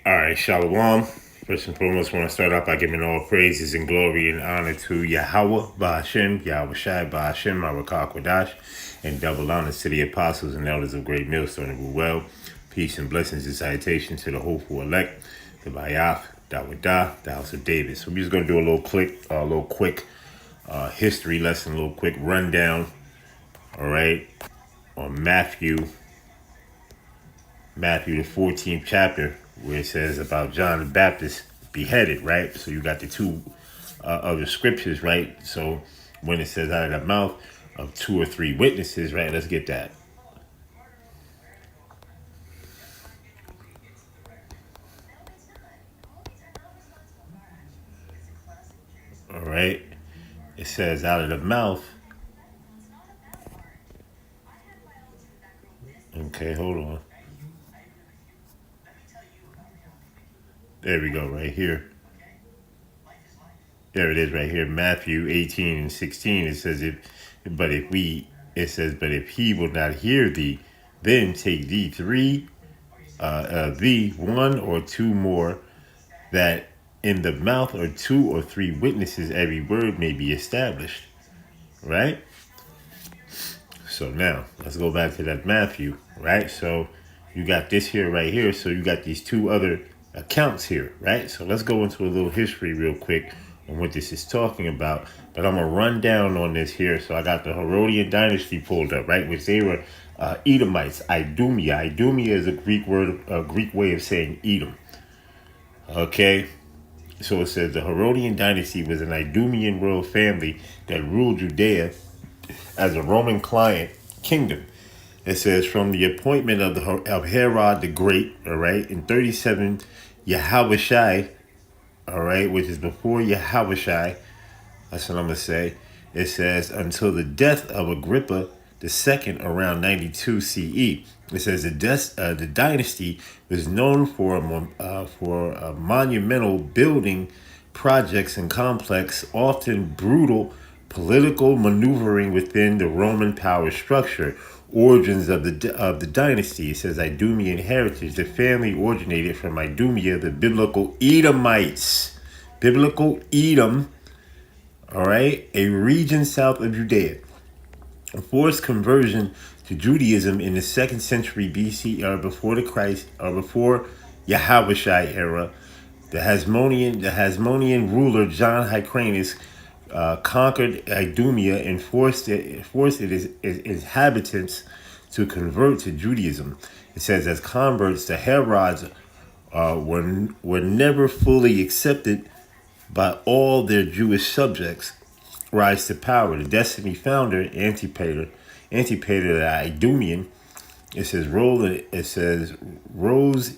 All right, Shalom. First and foremost, I want to start off by giving all praises and glory and honor to Yahweh, Ba'ashem, Yahweh Shai, Ba'ashem, Marakah Kwadash, and double honors to the apostles and elders of Great Millstone and well. Peace and blessings and salutations to the hopeful elect, the Bayaf, Dawadah, the house of David. So we're just going to do a little quick history lesson, a little quick rundown, all right, on Matthew, the 14th chapter, where it says about John the Baptist beheaded, right? So you got the two other scriptures, right? So when it says out of the mouth of two or three witnesses, right? Let's get that. All right. It says out of the mouth. Okay, hold on. There we go, right here. There it is right here. Matthew 18 and 16. It says, but if he will not hear thee, then take thee one or two more, that in the mouth of two or three witnesses every word may be established. Right? So now, let's go back to that Matthew, right? So you got this here right here. So you got these two other accounts here, right? So let's go into a little history real quick on what this is talking about. But I'm going to run down on this here. So I got the Herodian Dynasty pulled up, right? Which they were Edomites, Idumea. Idumea is a Greek word, a Greek way of saying Edom. Okay? So it says the Herodian Dynasty was an Idumean royal family that ruled Judea as a Roman client kingdom. It says from the appointment of Herod the Great, all right, in 37 Yahushai, all right, which is before Yahushai, that's what I'm going to say. It says until the death of Agrippa II around 92 CE. It says the dynasty was known for monumental building projects and complex, often brutal political maneuvering within the Roman power structure. Origins of the dynasty. It says Idumean heritage. The family originated from Idumea, the biblical Edomites. Biblical Edom, all right, a region south of Judea. A forced conversion to Judaism in the 2nd century BC, or before the Christ, or before Yahushai era. The Hasmonean ruler John Hyrcanus conquered Idumea and forced its inhabitants to convert to Judaism. It says as converts, the Herods were never fully accepted by all their Jewish subjects. Rise to power. The Dynasty founder, Antipater the Idumean, it says rose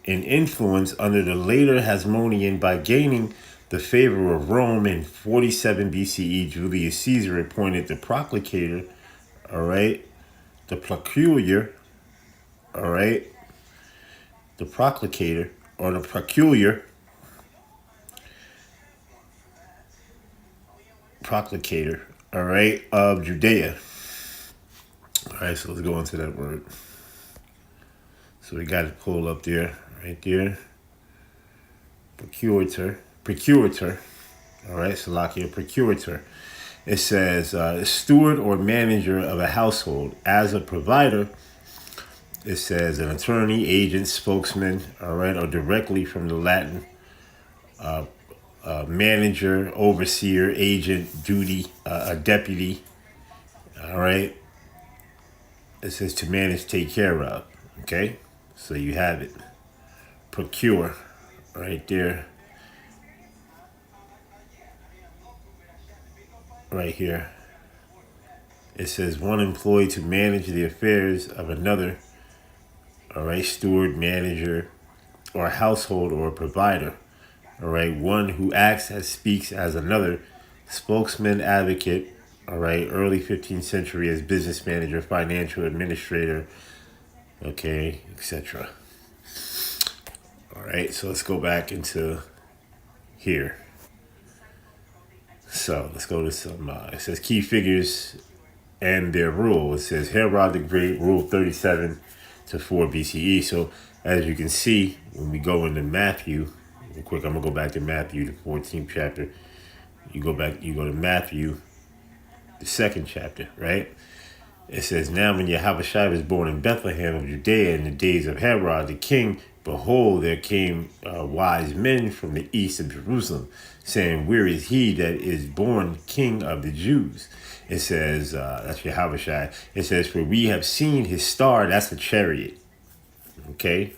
in influence under the later Hasmonean by gaining the favor of Rome. In 47 BCE, Julius Caesar appointed the procurator, all right, the procurator, all right, the procurator, or the procurator, all right, of Judea. All right, so let's go into that word. So we got it pulled up there, right there. Procurator. All right, Salakia, procurator. It says steward or manager of a household. As a provider, it says an attorney, agent, spokesman, all right, or directly from the Latin manager, overseer, agent, duty, a deputy, all right. It says to manage, take care of, okay? So you have it. Procure, right there. Right here. It says one employed to manage the affairs of another, all right, steward, manager, or household or provider, all right, one who acts as speaks as another, spokesman, advocate, all right, early 15th century as business manager, financial administrator, okay, etc. All right, so let's go back into here. So let's go to some, it says key figures and their rule. It says Herod the Great ruled 37 to 4 BCE. So as you can see, when we go into Matthew, real quick, I'm gonna go back to Matthew, the 14th chapter. You go to Matthew, the 2nd chapter, right? It says, now when Yahushua was born in Bethlehem of Judea in the days of Herod the king, behold, there came wise men from the east of Jerusalem, saying, where is he that is born king of the Jews? It says, that's Yahushua. It says, for we have seen his star, that's a chariot. Okay?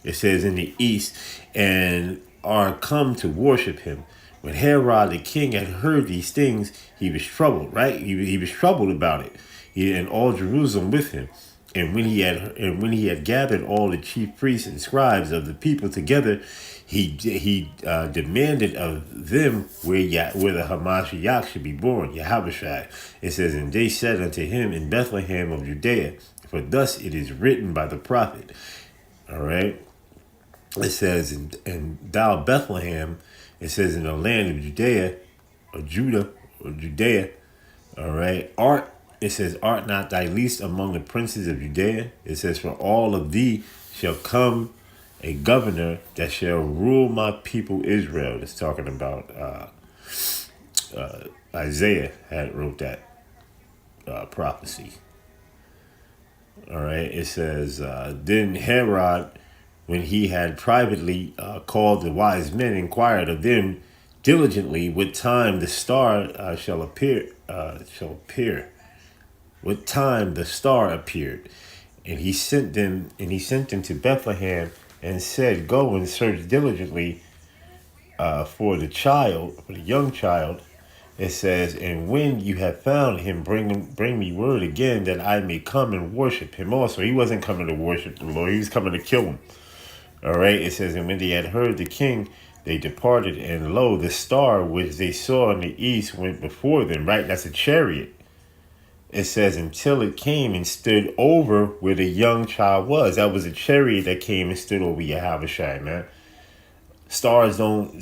It says in the east, and are come to worship him. When Herod the king had heard these things, he was troubled, right? He was troubled about it. And all Jerusalem with him. And when he had gathered all the chief priests and scribes of the people together, he demanded of them where the Hamashiach should be born, Yahushua. It says, and they said unto him, in Bethlehem of Judea, for thus it is written by the prophet. All right. It says, and thou Bethlehem, it says, in the land of Judea, or Judah, or Judea, all right, it says, art not thy least among the princes of Judea? It says, for all of thee shall come a governor that shall rule my people Israel. It's talking about Isaiah had wrote that prophecy. All right, it says, then Herod, when he had privately called the wise men, inquired of them diligently what time the star shall appear. What time the star appeared, and he sent them to Bethlehem, and said, go and search diligently for the young child. It says, and when you have found him, bring me word again, that I may come and worship him also. He wasn't coming to worship the Lord, he was coming to kill him. All right, it says, and when they had heard the king, they departed, and lo, the star which they saw in the east went before them, right? That's a chariot. It says, until it came and stood over where the young child was. That was a chariot that came and stood over Yahushua, man. Stars don't,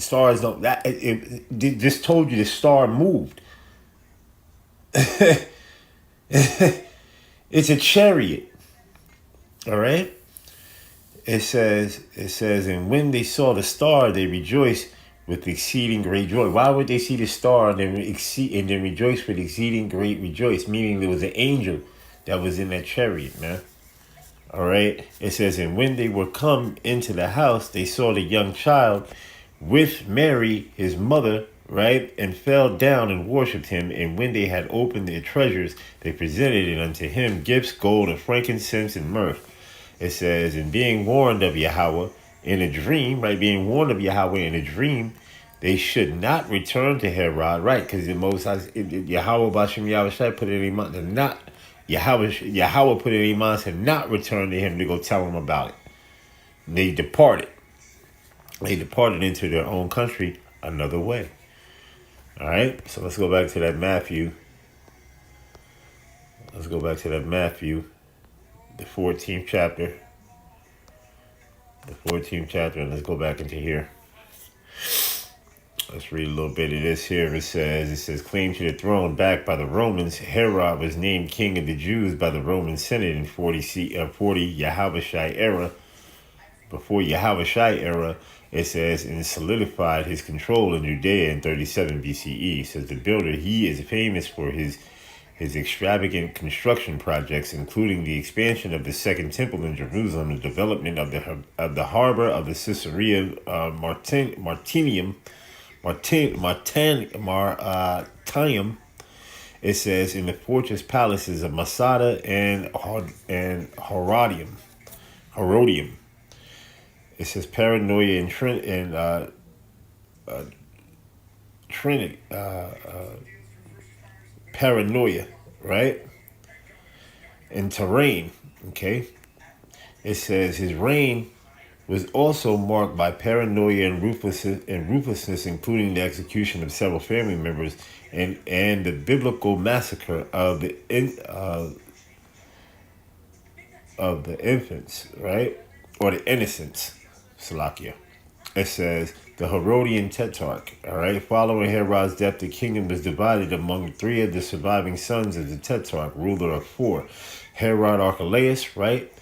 that it just told you the star moved. It's a chariot. All right? It says, and when they saw the star, they rejoiced with exceeding great joy. Why would they see the star and then rejoice with exceeding great rejoice? Meaning there was an angel that was in that chariot, man. All right. It says, and when they were come into the house, they saw the young child with Mary, his mother, right, and fell down and worshipped him. And when they had opened their treasures, they presented it unto him, gifts, gold, and frankincense, and myrrh. It says, and being warned of Yahweh in a dream, right, being warned of Yahweh in a dream, they should not return to Herod, right, because the Most High, Yahweh Bashem Yahushua put it in mind to not, Yahweh put it in mind to not return to him to go tell him about it. They departed. They departed into their own country another way. All right, so let's go back to that Matthew. Let's go back to that Matthew, the 14th chapter. The 14th chapter, and let's go back into here. Let's read a little bit of this here. It says, claim to the throne backed by the Romans. Herod was named king of the Jews by the Roman Senate in 40 Yahushua era. Before Yahushua era, it says, and solidified his control in Judea in 37 BCE. It says, the builder, he is famous for his extravagant construction projects, including the expansion of the Second Temple in Jerusalem, the development of the harbor of the Caesarea Martinium. It says, in the fortress palaces of Masada and Herodian. It says paranoia and Trinity. Paranoia, right? And terrain, okay? It says his reign was also marked by paranoia and ruthlessness, including the execution of several family members and the biblical massacre of the infants, right? Or the innocents, Salakia. It says the Herodian Tetrarch, all right? Following Herod's death, the kingdom was divided among three of the surviving sons of the Tetrarch, ruler of four. Herod Archelaus, right?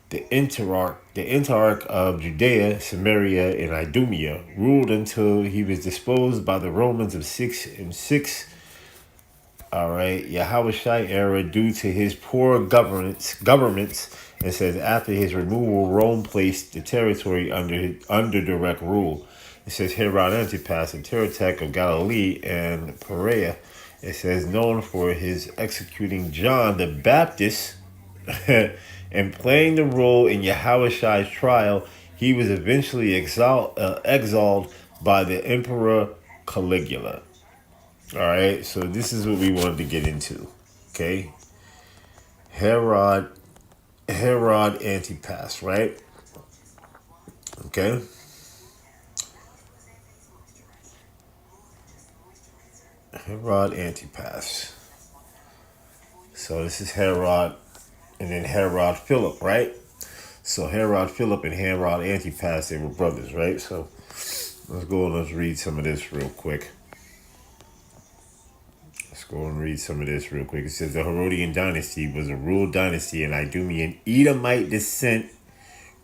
the Enterarch of Judea, Samaria, and Idumea, ruled until he was disposed by the Romans of six. All right, Yahushai era due to his poor governments. It says after his removal, Rome placed the territory under direct rule. It says Herod Antipas, a Teratech of Galilee and Perea. It says known for his executing John the Baptist and playing the role in Yahushai's trial. He was eventually exiled by the Emperor Caligula. All right, so this is what we wanted to get into. Okay, Herod Antipas, right? Okay, Herod Antipas. So this is Herod, and then Herod Philip, right? So Herod Philip and Herod Antipas, they were brothers, right? So let's go and let's read some of this real quick. Let's go and read some of this real quick. It says the Herodian dynasty was a ruled dynasty in Idumean Edomite descent,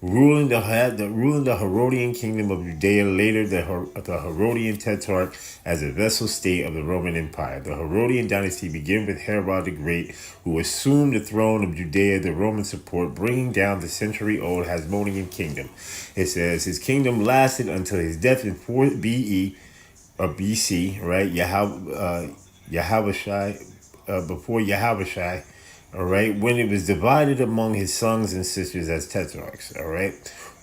ruling the Herodian kingdom of Judea, later the Herodian Tetrarch as a vassal state of the Roman Empire. The Herodian dynasty began with Herod the Great, who assumed the throne of Judea, the Roman support, bringing down the century-old Hasmonean kingdom. It says his kingdom lasted until his death in 4 BE or BC, right? Before Yahushai, all right, when it was divided among his sons and sisters as tetrarchs, all right,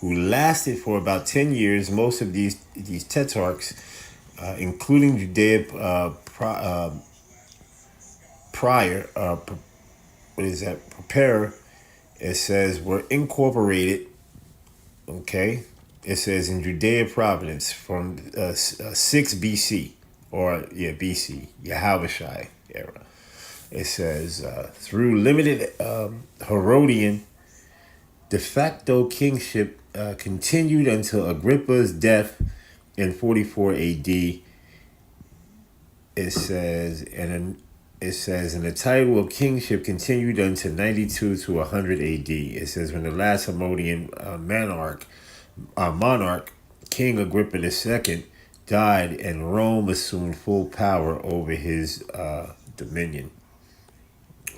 who lasted for about 10 years. Most of these tetrarchs, including Judea prepare, it says, were incorporated, okay, it says in Judea province from 6 BC, BC, Yahushai era. It says, through limited Herodian de facto kingship continued until Agrippa's death in 44 AD. It says, and the title of kingship continued until 92 to 100 AD. It says, when the last Herodian monarch, King Agrippa II, died, and Rome assumed full power over his dominion.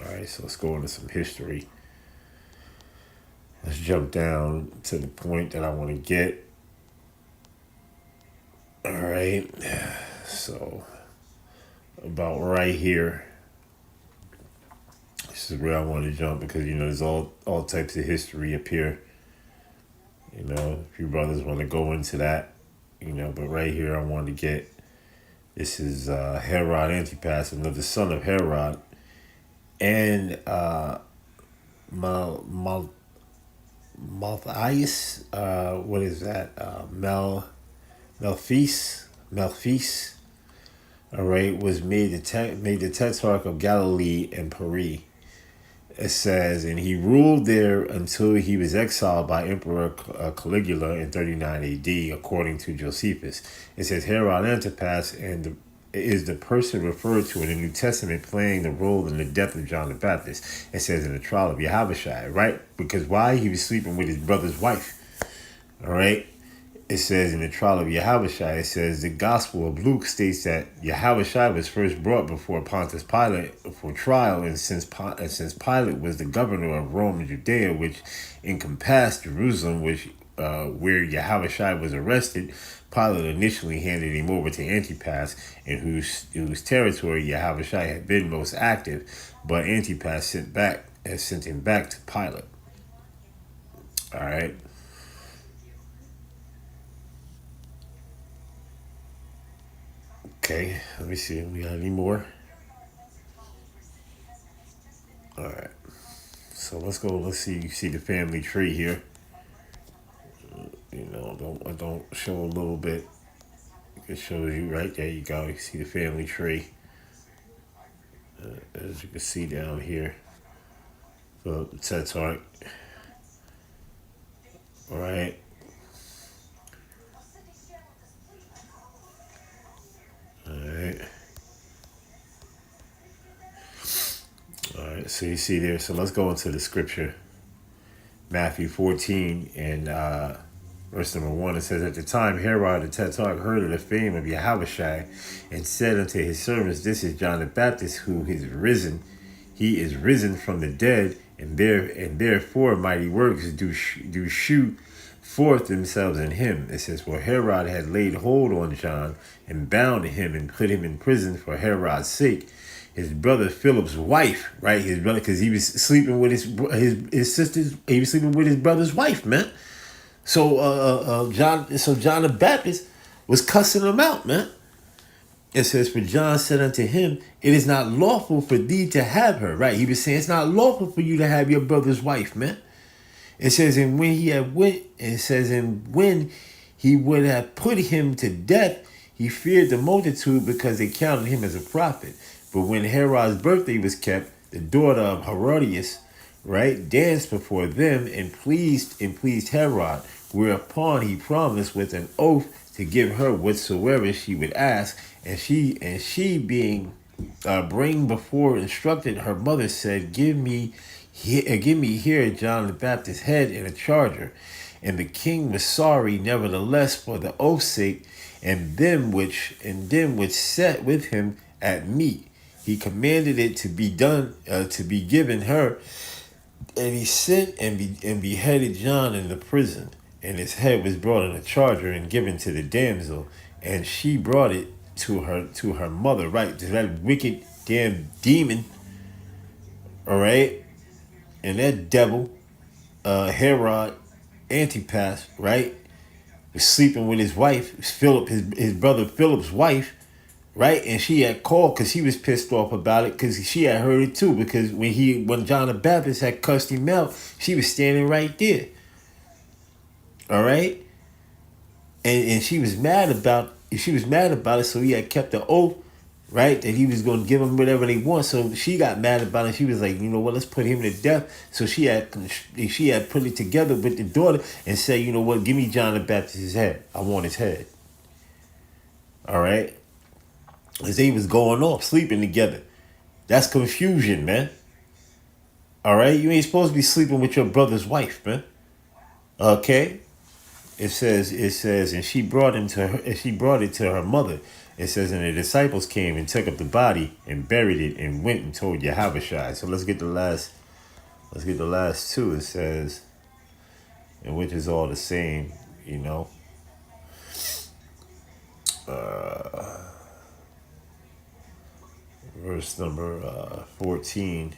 All right, so let's go into some history. Let's jump down to the point that I want to get. All right, so about right here. This is where I want to jump because, there's all types of history up here. If you brothers want to go into that, but right here I want to get, this is Herod Antipas, another son of Herod, and Malthias, what is that? Melphis, all right, was made the tetrarch of Galilee and Perea. It says, and he ruled there until he was exiled by Emperor Caligula in 39 AD, according to Josephus. It says Herod Antipas is the person referred to in the New Testament playing the role in the death of John the Baptist. It says in the trial of Yahushai, right? Because why? He was sleeping with his brother's wife. All right? It says in the trial of Yahushai, it says the Gospel of Luke states that Yahushai was first brought before Pontius Pilate for trial, and since Pilate was the governor of Rome and Judea, which encompassed Jerusalem, where Yahushai was arrested, Pilate initially handed him over to Antipas, in whose territory Yahushai had been most active, but Antipas sent him back to Pilate. All right. Okay, let me see if we got any more. All right, so let's go. Let's see. You see the family tree here. Don't show a little bit. It shows you right there. You go. You see the family tree. As you can see down here, the Tetrarch. All right. All right. All right. So you see there. So let's go into the scripture. Matthew 14 and verse number 1, it says, "At the time Herod the Tetrarch heard of the fame of Yahushua, and said unto his servants, This is John the Baptist, who is risen. He is risen from the dead, and therefore mighty works do shew forth themselves in him." It says, "For Herod had laid hold on John, and bound him, and put him in prison for Herod's sake. His brother Philip's wife," right? His brother, because he was sleeping with his sister's. He was sleeping with his brother's wife, man. So John the Baptist was cussing him out, man. It says, "For John said unto him, It is not lawful for thee to have her." Right? He was saying it's not lawful for you to have your brother's wife, man. It says, "And when he had went," it says, "and when he would have put him to death, he feared the multitude because they counted him as a prophet. But when Herod's birthday was kept, the daughter of Herodias, right, danced before them and pleased Herod, whereupon he promised with an oath to give her whatsoever she would ask. And she being bring before instructed her mother, said, Give me here John the Baptist's head in a charger. And the king was sorry, nevertheless, for the oath's sake, and them which sat with him at meat. He commanded it to be done, to be given her. And he sent and beheaded John in the prison. And his head was brought in a charger and given to the damsel, and she brought it to her mother, right? To that wicked damn demon, all right? And that devil, Herod Antipas, right, was sleeping with his wife, Philip, his brother Philip's wife, right? And she had called because he was pissed off about it, because she had heard it too. Because when John the Baptist had cussed him out, she was standing right there. All right, and she was mad about it. So he had kept the oath, right, that he was going to give them whatever they want. So she got mad about it. She was like, you know what, let's put him to death. So she had put it together with the daughter and said, you know what, give me John the Baptist's head. I want his head. All right, as they was going off sleeping together. That's confusion, man. All right, you ain't supposed to be sleeping with your brother's wife, man. Okay. It says, and she brought it to her mother. It says, and the disciples came and took up the body and buried it and went and told Yahushua. So let's get the last two. It says, and which is all the same, you know. Verse number 14.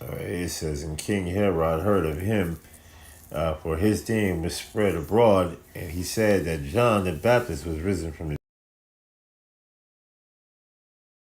It says, and King Herod heard of him, for his name was spread abroad, and he said that John the Baptist was risen from the